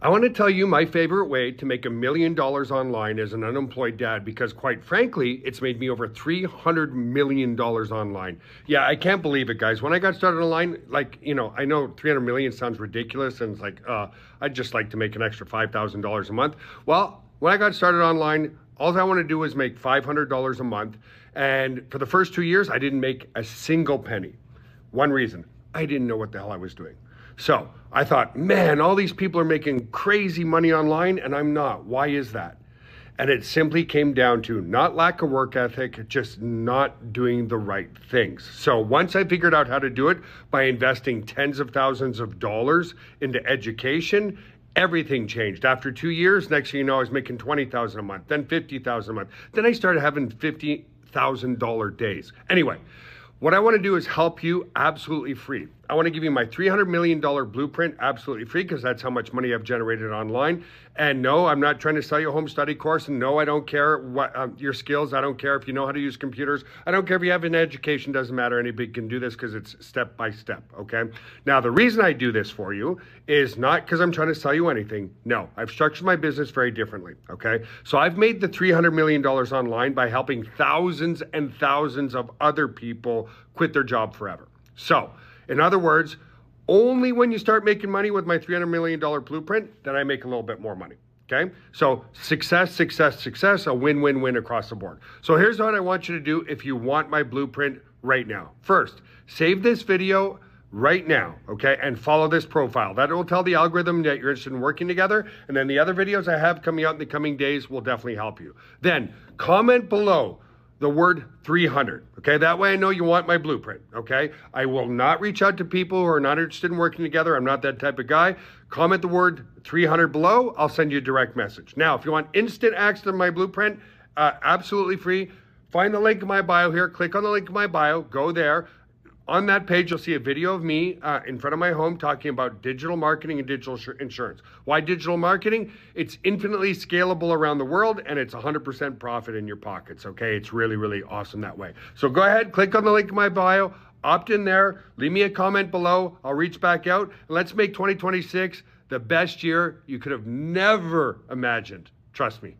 I want to tell you my favorite way to make $1 million online as an unemployed dad, because quite frankly, it's made me over $300 million online. Yeah, I can't believe it, guys. When I got started online, I know 300 million sounds ridiculous, and it's like, I'd just like to make an extra $5,000 a month. Well, when I got started online, all I want to do is make $500 a month. And for the first 2 years, I didn't make a single penny. One reason, I didn't know what the hell I was doing. So I thought, man, all these people are making crazy money online and I'm not. Why is that? And it simply came down to not lack of work ethic, just not doing the right things. So once I figured out how to do it by investing tens of thousands of dollars into education, everything changed. After 2 years, next thing you know, I was making $20,000 a month, then $50,000 a month. Then I started having $50,000 days. Anyway, what I want to do is help you absolutely free. I want to give you my $300 million blueprint absolutely free, because that's how much money I've generated online. And no, I'm not trying to sell you a home study course. And no, I don't care what your skills. I don't care if you know how to use computers. I don't care if you have an education. Doesn't matter. Anybody can do this because it's step by step. Okay. Now, the reason I do this for you is not because I'm trying to sell you anything. No, I've structured my business very differently. Okay. So I've made the $300 million online by helping thousands and thousands of other people quit their job forever. So, in other words, only when you start making money with my $300 million blueprint, then I make a little bit more money, okay? So success, success, success, a win-win-win across the board. So here's what I want you to do if you want my blueprint right now. First, save this video right now, okay? And follow this profile. That will tell the algorithm that you're interested in working together. And then the other videos I have coming out in the coming days will definitely help you. Then comment below the word 300, okay? That way I know you want my blueprint, okay? I will not reach out to people who are not interested in working together. I'm not that type of guy. Comment the word 300 below. I'll send you a direct message. Now, if you want instant access to my blueprint, absolutely free, find the link in my bio here. Click on the link in my bio. Go there. On that page, you'll see a video of me in front of my home talking about digital marketing and digital insurance. Why digital marketing? It's infinitely scalable around the world, and it's 100% profit in your pockets, okay? It's really, really awesome that way. So go ahead, click on the link in my bio, opt in there, leave me a comment below. I'll reach back out, and let's make 2026 the best year you could have never imagined. Trust me.